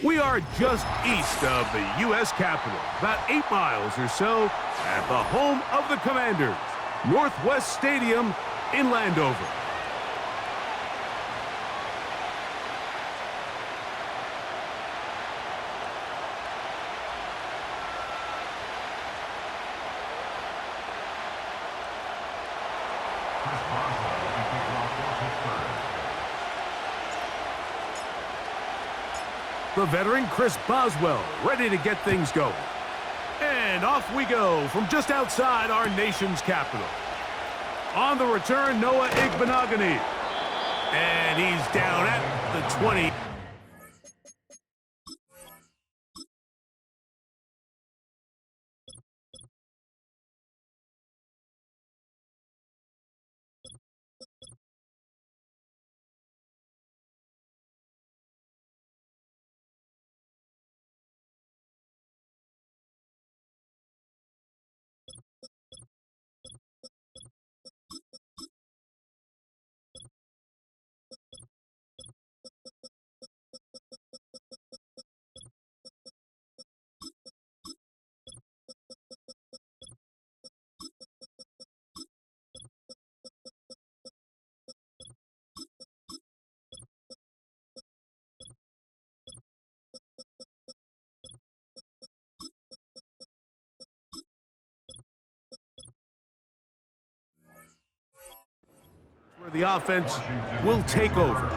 We are just east of the U.S. Capitol, about 8 miles or so, at the home of the Commanders, Northwest Stadium in Landover. The veteran Chris Boswell ready to get things going. And off we go from just outside our nation's capital. On the return, Noah Igbenogany. And he's down at the 20. Where the offense will take over.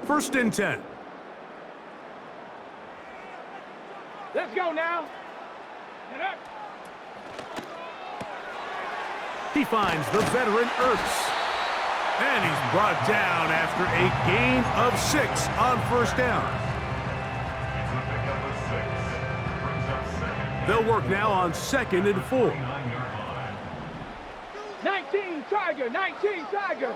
First and 10. Let's go now. Get up. He finds the veteran Ertz. And he's brought down after a gain of 6 on first down. They'll work now on 2nd and 4. 19 Tiger, 19 Tiger.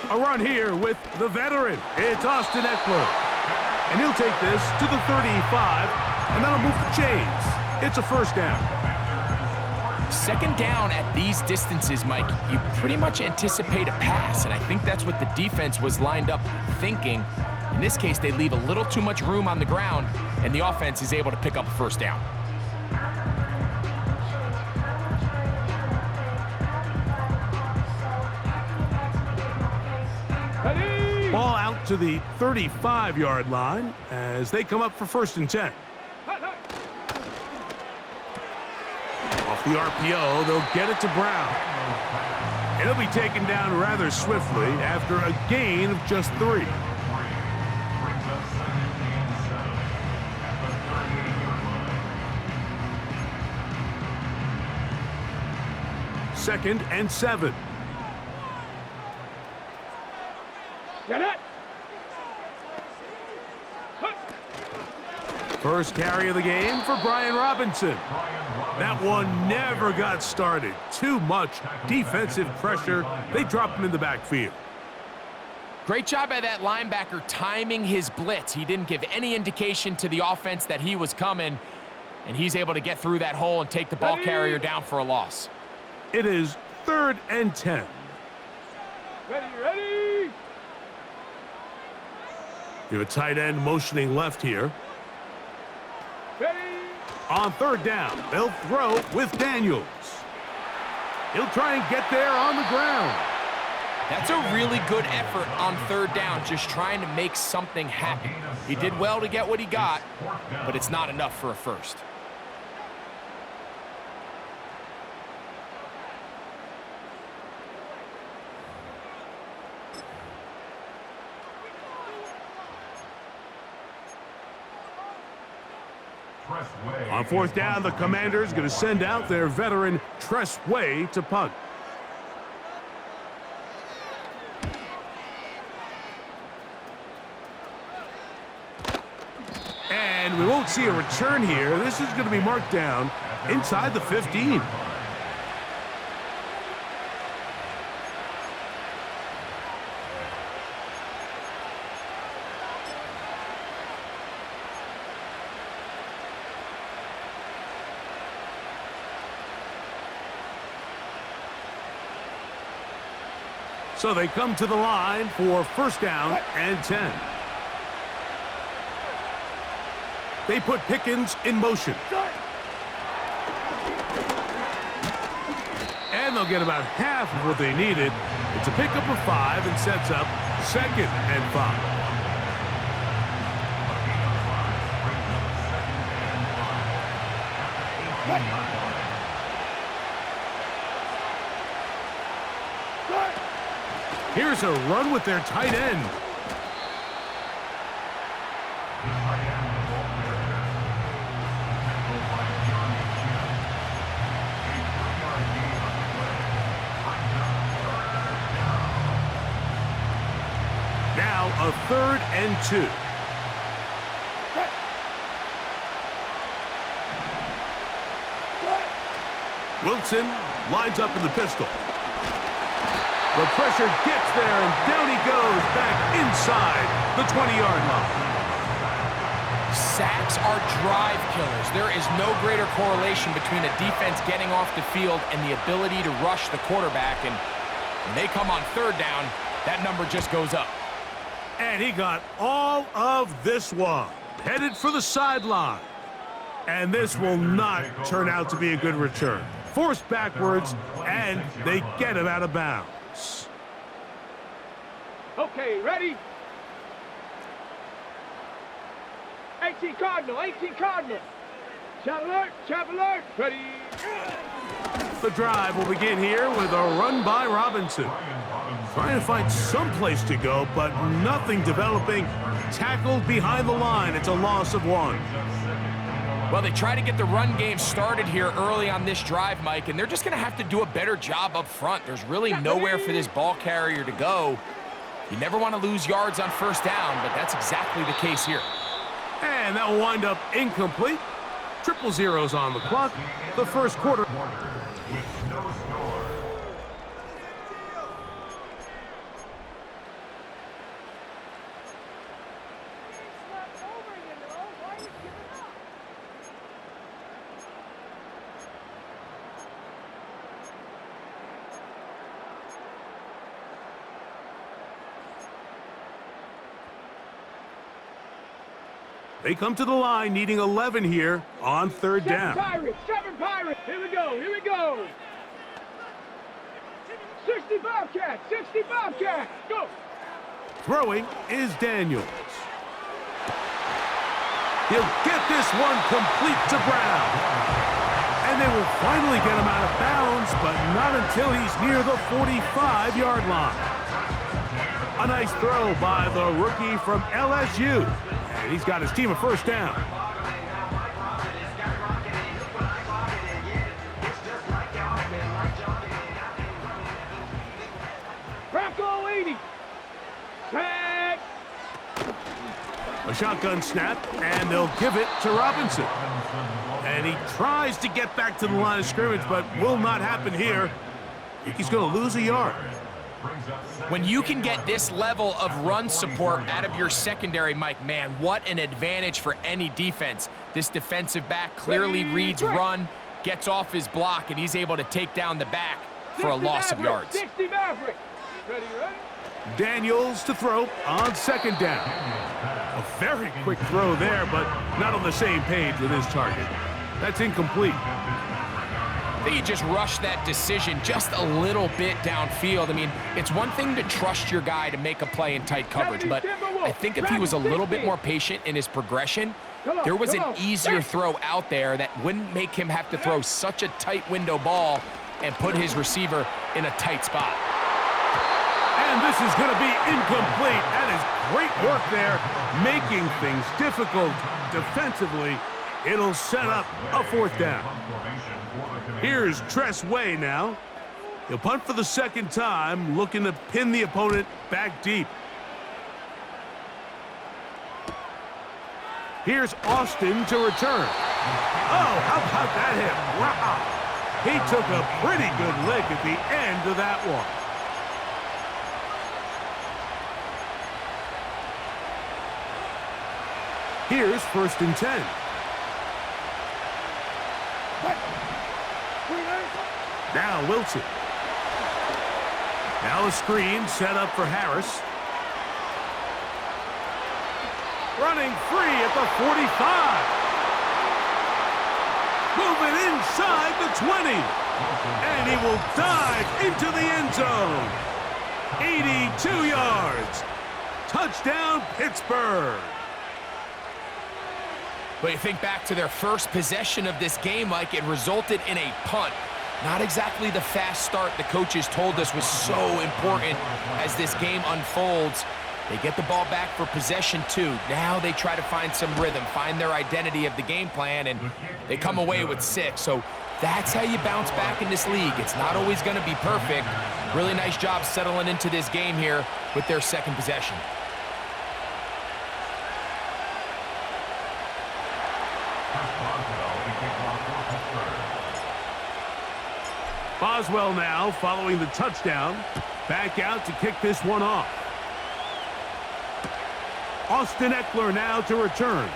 A run here with the veteran. It's Austin Eckler. And he'll take this to the 35, and that'll move the chains. It's a first down. Second down at these distances, Mike, you pretty much anticipate a pass, and I think that's what the defense was lined up thinking. In this case, they leave a little too much room on the ground, and the offense is able to pick up a first down. Ball out to the 35-yard line as they come up for 1st and 10. Off the RPO, they'll get it to Brown. And he'll be taken down rather swiftly after a gain of just 3. Second and 7. Get it. First carry of the game for Brian Robinson. That one never got started. Too much defensive pressure. They drop him in the backfield. Great job by that linebacker timing his blitz. He didn't give any indication to the offense that he was coming, and he's able to get through that hole and take the ball carrier down for a loss. It is 3rd and 10. Ready. You have a tight end motioning left here. Ready. On 3rd down, they'll throw with Daniels. He'll try and get there on the ground. That's a really good effort on 3rd down, just trying to make something happen. He did well to get what he got, but it's not enough for a first. On 4th down, the Commanders going to send out their veteran Tress Way to punt. And we won't see a return here. This is going to be marked down inside the 15. So they come to the line for first down and 10. They put Pickens in motion. And they'll get about half of what they needed. It's a pickup of 5 and sets up 2nd and 5. Here's a run with their tight end. Now a 3rd and 2. Wilson lines up in the pistol. The pressure gets there, and down he goes back inside the 20-yard line. Sacks are drive killers. There is no greater correlation between a defense getting off the field and the ability to rush the quarterback. And when they come on 3rd down, that number just goes up. And he got all of this one. Headed for the sideline. And this will not turn out to be a good return. Forced backwards, and they get him out of bounds. Okay, ready? 18 Cardinal, 18 Cardinal. Chap alert, ready. The drive will begin here with a run by Robinson. Trying to find some place to go, but nothing developing. Tackled behind the line. It's a loss of 1. Well, they try to get the run game started here early on this drive, Mike, and they're just going to have to do a better job up front. There's really nowhere for this ball carrier to go. You never want to lose yards on 1st down, but that's exactly the case here. And that will wind up incomplete. 0-0 on the clock. The first quarter. They come to the line needing 11 here on 3rd down. 7 Pirates, here we go. 60 Bobcats, go. Throwing is Daniels. He'll get this one complete to Brown. And they will finally get him out of bounds, but not until he's near the 45-yard line. A nice throw by the rookie from LSU. And he's got his team a first down. Bronco 80. Tag. A shotgun snap, and they'll give it to Robinson. And he tries to get back to the line of scrimmage, but will not happen here. I think he's going to lose a yard. When you can get this level of run support out of your secondary, Mike, man, what an advantage for any defense. This defensive back clearly reads run, gets off his block, and he's able to take down the back for a loss of yards. 60 Maverick. Ready? Daniels to throw on 2nd down. A very quick throw there, but not on the same page with his target. That's incomplete. I think he just rushed that decision just a little bit downfield. I mean, it's one thing to trust your guy to make a play in tight coverage, but I think if he was a little bit more patient in his progression, there was an easier throw out there that wouldn't make him have to throw such a tight window ball and put his receiver in a tight spot. And this is going to be incomplete. That is great work there, making things difficult defensively. It'll set up a 4th down. Here's Tress Way now. He'll punt for the 2nd time, looking to pin the opponent back deep. Here's Austin to return. Oh, how about that hit? Wow. He took a pretty good lick at the end of that one. Here's 1st and 10. Now Wilson. Now a screen set up for Harris. Running free at the 45. Moving inside the 20. And he will dive into the end zone. 82 yards. Touchdown, Pittsburgh. But you think back to their first possession of this game, Mike, it resulted in a punt. Not exactly the fast start the coaches told us was so important as this game unfolds. They get the ball back for possession 2. Now they try to find some rhythm, find their identity of the game plan, and they come away with 6. So that's how you bounce back in this league. It's not always going to be perfect. Really nice job settling into this game here with their 2nd possession. Boswell now following the touchdown. Back out to kick this one off. Austin Eckler now to return.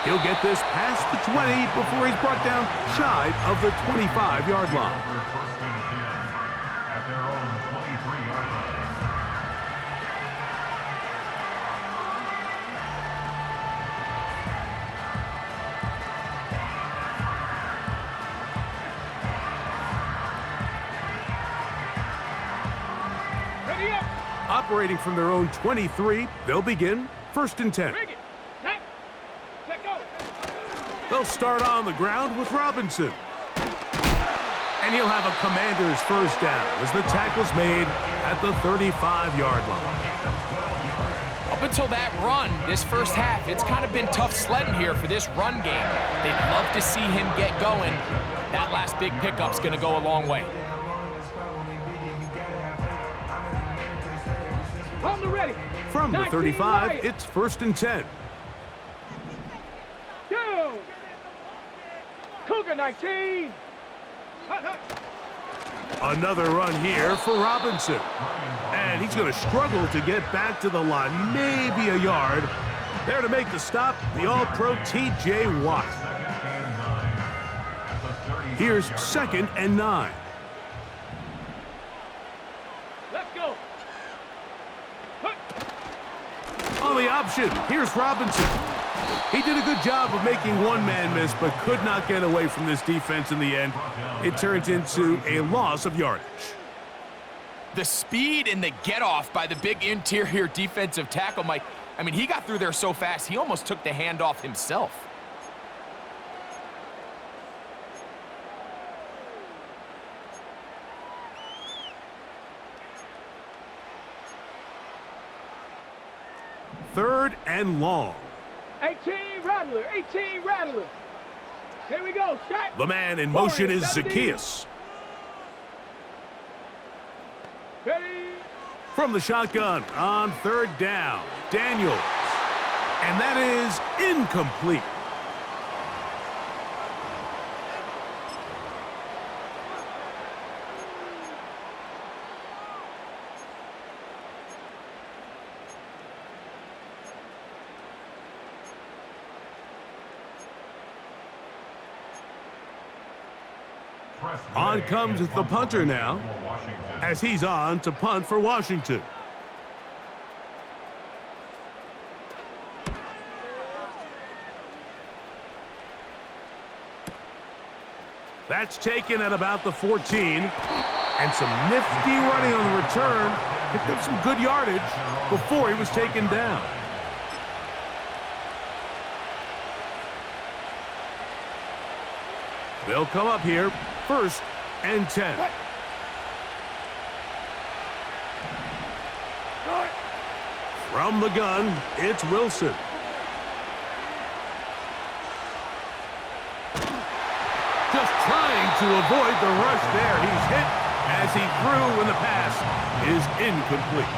He'll get this past the 20 before he's brought down shy of the 25-yard line. Operating from their own 23, they'll begin 1st and 10. They'll start on the ground with Robinson. And he'll have a Commander's 1st down as the tackle's made at the 35-yard line. Up until that run, this first half, it's kind of been tough sledding here for this run game. They'd love to see him get going. That last big pickup's going to go a long way. From the 35, it's 1st and 10. Go! Cougar 19! Another run here for Robinson. And he's going to struggle to get back to the line, maybe a yard. There to make the stop, the All-Pro T.J. Watt. Here's 2nd and 9. On the option, here's Robinson. He did a good job of making one man miss, but could not get away from this defense in the end. It turns into a loss of yardage. The speed and the get-off by the big interior defensive tackle, Mike. I mean, he got through there so fast, he almost took the handoff himself. Third and long. 18 Rattler, 18 Rattler. Here we go, strike. The man in motion is Zacchaeus. Ready. From the shotgun on 3rd down, Daniels. And that is incomplete. On comes the punter now, as he's on to punt for Washington. That's taken at about the 14. And some nifty running on the return. Picked up some good yardage before he was taken down. They'll come up here, 1st and 10. From the gun, it's Wilson. Just trying to avoid the rush there. He's hit as he threw when the pass is incomplete.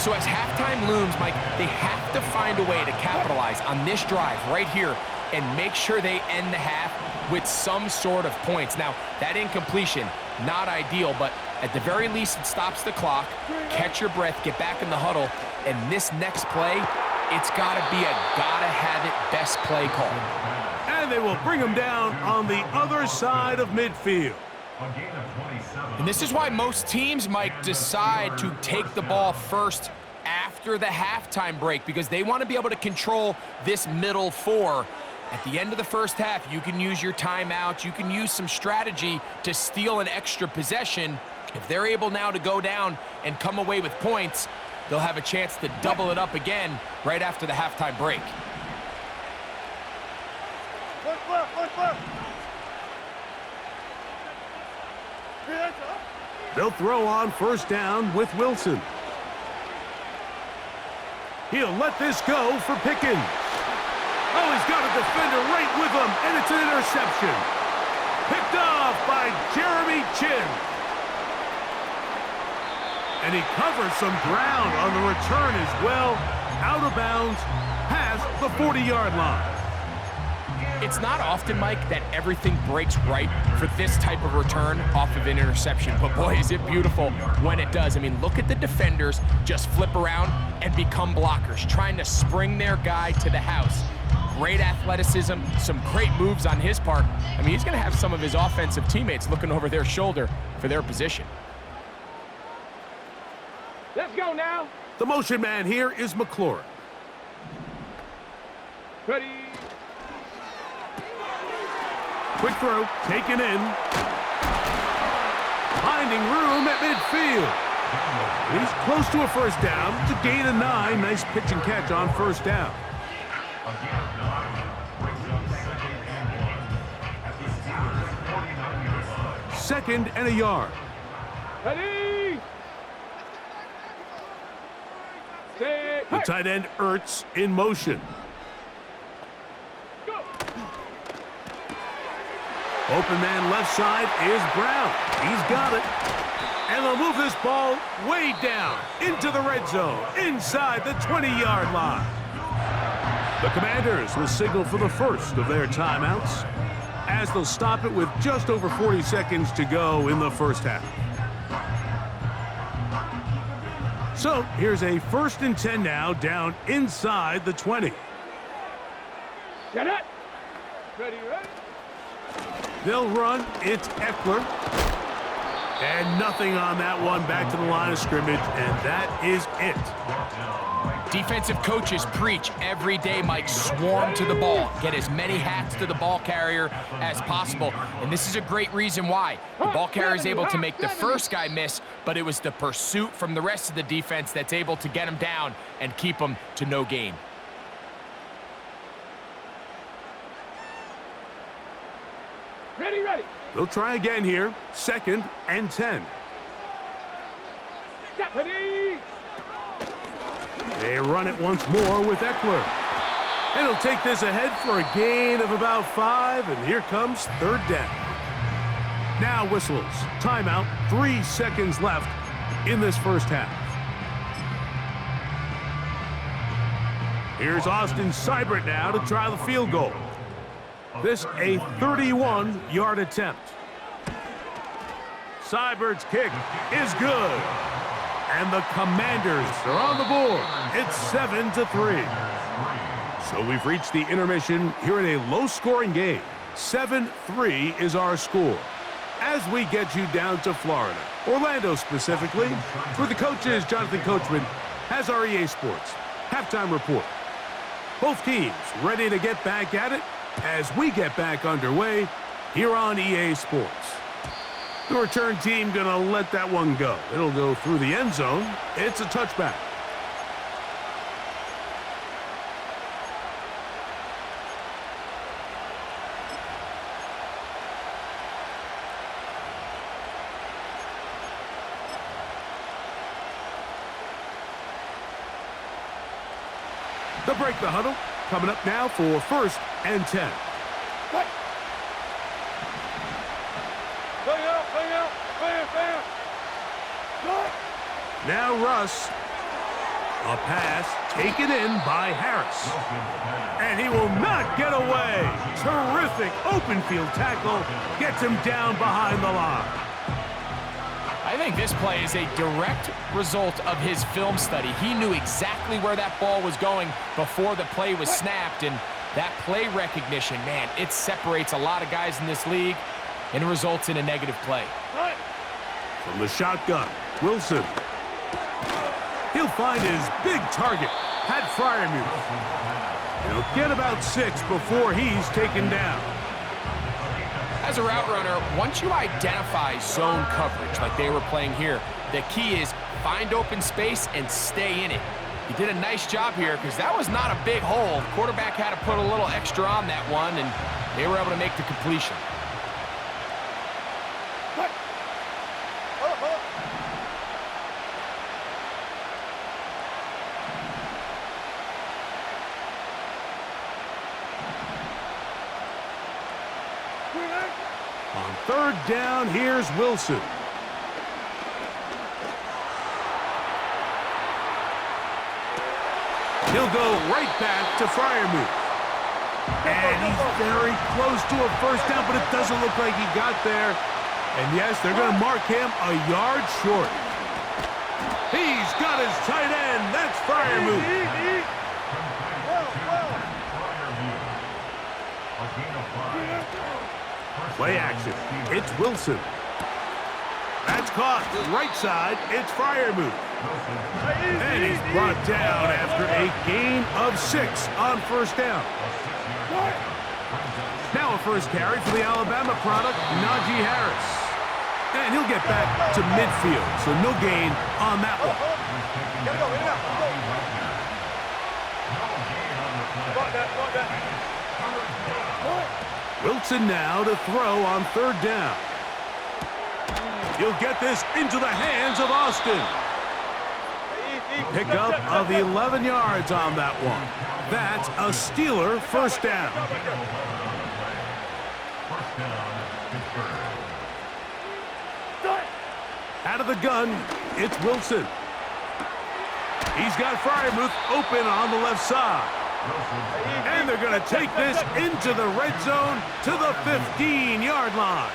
So as halftime looms, Mike, they have to find a way to capitalize on this drive right here and make sure they end the half with some sort of points. Now, that incompletion, not ideal, but at the very least, it stops the clock. Catch your breath, get back in the huddle, and this next play, it's got to be a gotta-have-it best play call. And they will bring him down on the other side of midfield. And this is why most teams, Mike, decide to take the ball first after the halftime break, because they want to be able to control this middle four. At the end of the first half, you can use your timeout, you can use some strategy to steal an extra possession. If they're able now to go down and come away with points, they'll have a chance to double it up again right after the halftime break. They'll throw on first down with Wilson. He'll let this go for Pickens. Oh, he's got a defender right with him, and it's an interception. Picked off by Jeremy Chin. And he covers some ground on the return as well, out of bounds, past the 40-yard line. It's not often, Mike, that everything breaks right for this type of return off of an interception. But boy, is it beautiful when it does. I mean, look at the defenders just flip around and become blockers, trying to spring their guy to the house. Great athleticism, some great moves on his part. I mean, he's going to have some of his offensive teammates looking over their shoulder for their position. Let's go now. The motion man here is McLaurin. Ready. Quick throw, taken in. Finding room at midfield. He's close to a first down. It's a gain of 9. Nice pitch and catch on first down. Second and a yard. Ready. The tight end Ertz in motion. Go. Open man left side is Brown. He's got it. And they'll move this ball way down into the red zone, inside the 20-yard line. The Commanders will signal for the first of their timeouts as they'll stop it with just over 40 seconds to go in the first half. So here's a 1st and 10 now, down inside the 20. Get it. Ready, ready. They'll run. It's Eckler. And nothing on that one. Back to the line of scrimmage, and that is it. Defensive coaches preach every day, Mike, swarm to the ball. Get as many hats to the ball carrier as possible. And this is a great reason why. The ball carrier is able to make the first guy miss, but it was the pursuit from the rest of the defense that's able to get him down and keep him to no gain. Ready, ready. They'll try again here. 2nd and 10. Ready. They run it once more with Eckler. And he'll take this ahead for a gain of about 5, and here comes 3rd down. Now whistles. Timeout. 3 seconds left in this first half. Here's Austin Seibert now to try the field goal. This a 31-yard attempt. Seibert's kick is good. And the Commanders are on the board. It's 7-3. So we've reached the intermission here in a low-scoring game. 7-3 is our score. As we get you down to Florida, Orlando specifically, where the coaches, Jonathan Coachman, has our EA Sports halftime report. Both teams ready to get back at it as we get back underway here on EA Sports. The return team gonna let that one go. It'll go through the end zone. It's a touchback. They'll break the huddle. Coming up now for 1st and 10. What? Bang out. Now Russ. A pass taken in by Harris. And he will not get away. Terrific open field tackle. Gets him down behind the line. I think this play is a direct result of his film study. He knew exactly where that ball was going before the play was snapped, and that play recognition, man, it separates a lot of guys in this league and results in a negative play. From the shotgun, Wilson. He'll find his big target, Pat Fryermuth. He'll get about 6 before he's taken down. As a route runner, once you identify zone coverage like they were playing here, the key is find open space and stay in it. He did a nice job here because that was not a big hole. The quarterback had to put a little extra on that one, and they were able to make the completion. On third down, here's Wilson. He'll go right back to Fryermuth. And he's very close to a first down, but it doesn't look like he got there. And yes, they're going to mark him a yard short. He's got his tight end. That's Fryermuth. Play action. It's Wilson. That's caught. Right side. It's Fryermuth. And he's brought down after a gain of 6 on first down. Now a first carry for the Alabama product, Najee Harris. And he'll get back to midfield, so no gain on that one. Wilson now to throw on third down. He'll get this into the hands of Austin. Pickup of 11 yards on that one. That's a Steeler first down. Out of the gun, it's Wilson. He's got Fryermuth open on the left side. And they're going to take this into the red zone to the 15-yard line.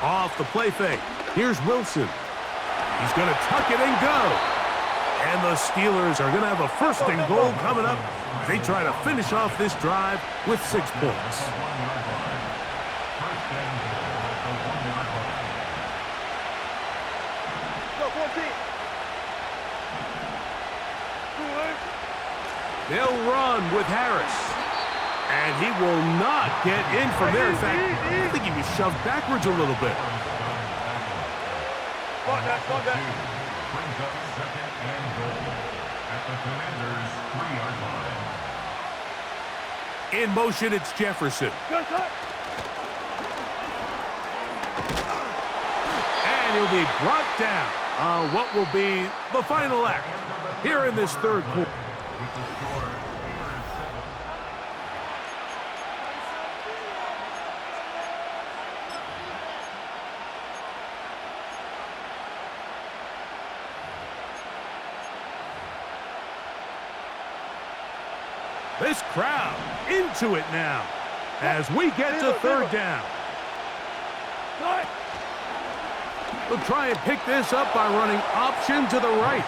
Off the play fake. Here's Wilson. He's going to tuck it and go. And the Steelers are going to have a first and goal coming up. They try to finish off this drive with 6 points. They'll run with Harris. And he will not get in from there. In fact, I think he was shoved backwards a little bit. Brings up second and goal at the Commanders' 3-yard line. In motion, it's Jefferson. And he'll be brought down on what will be the final act here in this third quarter. This crowd into it now as we get to third down. We'll try and pick this up by running option to the right.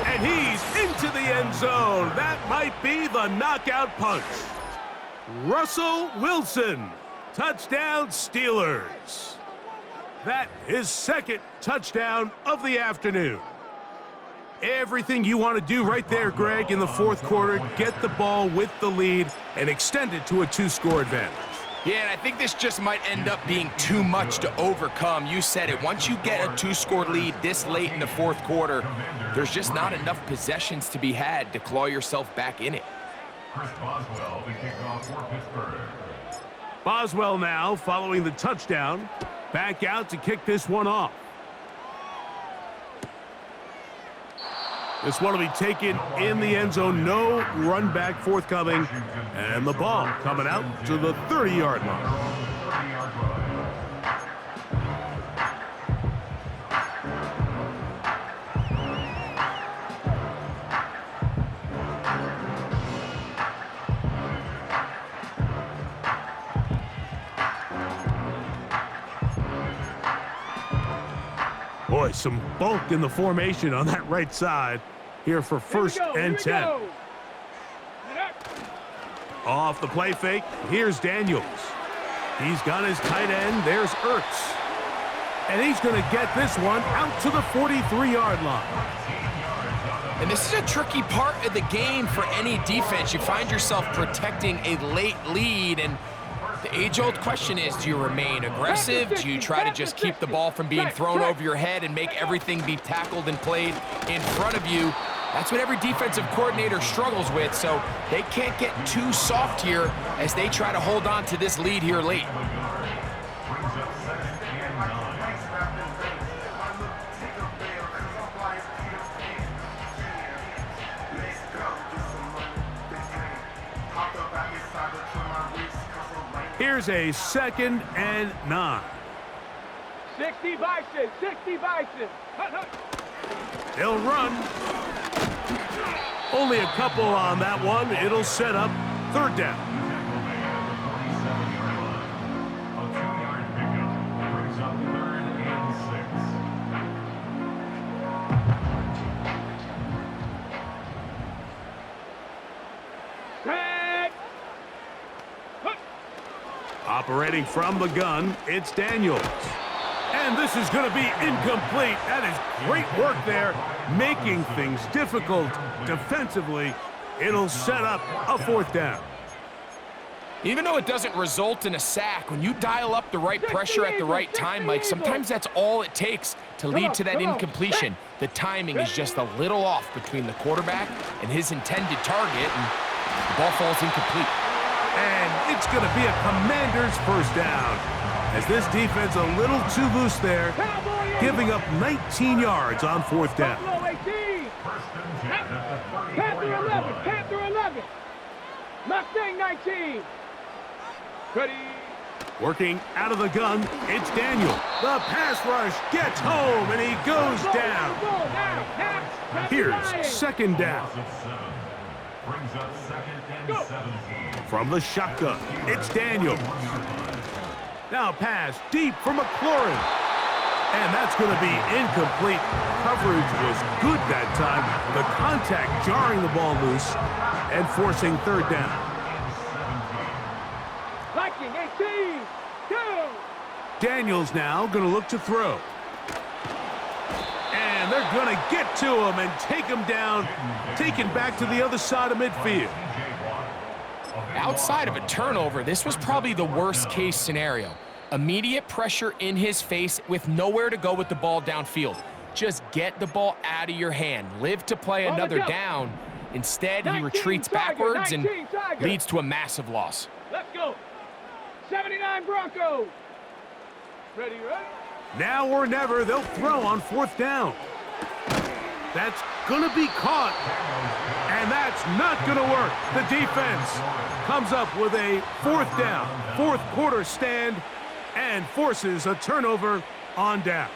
And he's into the end zone. That might be the knockout punch. Russell Wilson, touchdown Steelers. That is second touchdown of the afternoon. Everything you want to do right there, Greg, in the fourth quarter, get the ball with the lead and extend it to a 2-score advantage. Yeah, and I think this just might end up being too much to overcome. You said it. Once you get a 2-score lead this late in the fourth quarter, there's just not enough possessions to be had to claw yourself back in it. Chris Boswell, the kickoff for Pittsburgh. Boswell now, following the touchdown, back out to kick this one off. This one will be taken in the end zone. No run back forthcoming. And the ball coming out to the 30-yard line. Boy, some bulk in the formation on that right side here for first and 10. Off the play fake, here's Daniels. He's got his tight end. There's Ertz. And he's going to get this one out to the 43-yard line. And this is a tricky part of the game for any defense. You find yourself protecting a late lead, and the age-old question is, do you remain aggressive? Do you try to just keep the ball from being thrown over your head and make everything be tackled and played in front of you? That's what every defensive coordinator struggles with, so they can't get too soft here as they try to hold on to this lead here late. Here's a 2nd and 9. 60 Bison, 60 Bison. They'll run. Only a couple on that one. It'll set up 3rd down. Operating from the gun, it's Daniels. And this is going to be incomplete. That is great work there, making things difficult defensively. It'll set up a 4th down. Even though it doesn't result in a sack, when you dial up the right pressure at the right time, Mike, sometimes that's all it takes to lead to that incompletion. The timing is just a little off between the quarterback and his intended target, and the ball falls incomplete. And it's going to be a Commander's 1st down, as this defense a little too loose there, giving up 19 yards on 4th down. Panther 11, Panther 11. Mustang 19. Ready. Working out of the gun, it's Daniel. The pass rush gets home, and he goes down. Here's 2nd down. Brings up 2nd and 17. From the shotgun, it's Daniel. Now pass deep for McLaurin. And that's going to be incomplete. Coverage was good that time. The contact jarring the ball loose and forcing 3rd down. Viking 18. Go. Daniels now going to look to throw. And they're going to get to him and take him down, taken back to the other side of midfield. Outside of a turnover, this was probably the worst-case scenario. Immediate pressure in his face with nowhere to go with the ball downfield. Just get the ball out of your hand. Live to play another down. Instead, he retreats backwards and leads to a massive loss. Let's go. 79 Broncos. Ready, ready? Now or never, they'll throw on 4th down. That's going to be caught. And that's not going to work. The defense comes up with a 4th down, 4th quarter stand, and forces a turnover on downs.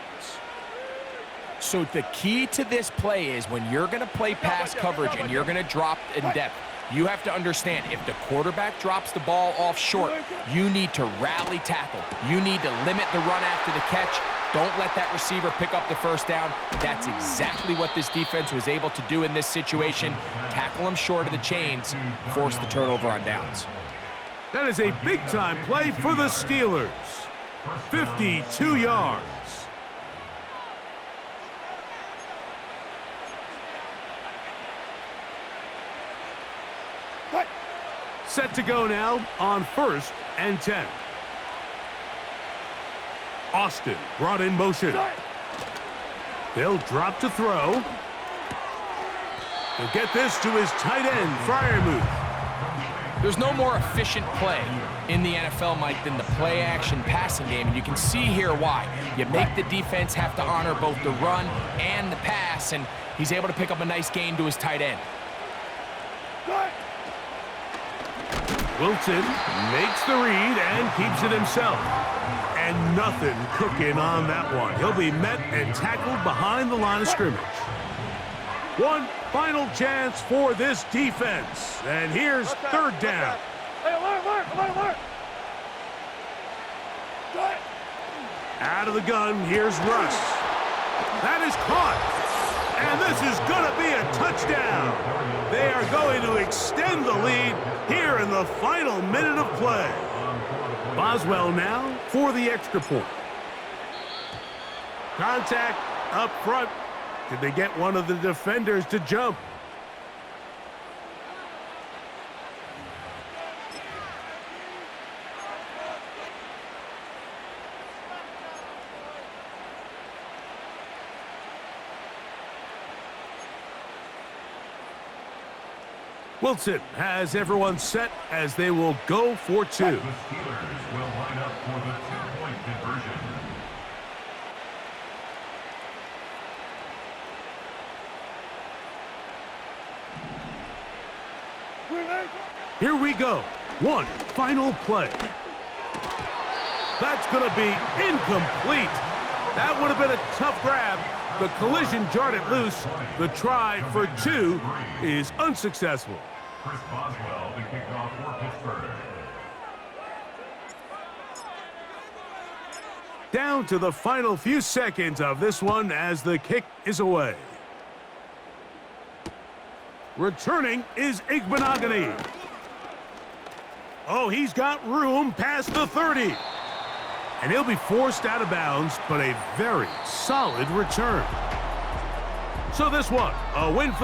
So the key to this play is when you're going to play pass coverage and you're going to drop in depth, you have to understand if the quarterback drops the ball off short, you need to rally tackle. You need to limit the run after the catch. Don't let that receiver pick up the 1st down. That's exactly what this defense was able to do in this situation. Tackle him short of the chains, force the turnover on downs. That is a big-time play for the Steelers. 52 yards. Set to go now on 1st and 10. Austin brought in motion. They'll drop to throw. He'll get this to his tight end, Freiermuth. There's no more efficient play in the NFL, Mike, than the play-action passing game, and you can see here why. You make the defense have to honor both the run and the pass, and he's able to pick up a nice gain to his tight end. Wilson makes the read and keeps it himself. And nothing cooking on that one. He'll be met and tackled behind the line of scrimmage. One final chance for this defense. And here's 3rd down. Hey, alert. Out of the gun, here's Russ. That is caught. And this is going to be a touchdown. They are going to extend the lead here in the final minute of play. Boswell now for the extra point. Contact up front. Did they get one of the defenders to jump? Wilson has everyone set as they will go for two. The Steelers will line up for the two-point conversion. Here we go. One final play. That's going to be incomplete. That would have been a tough grab. The collision jarred it loose. The try for two is unsuccessful. Chris Boswell, the kickoff for Pittsburgh. Down to the final few seconds of this one as the kick is away. Returning is Igbenogany. Oh, he's got room past the 30. And he'll be forced out of bounds, but a very solid return. So this one, a win for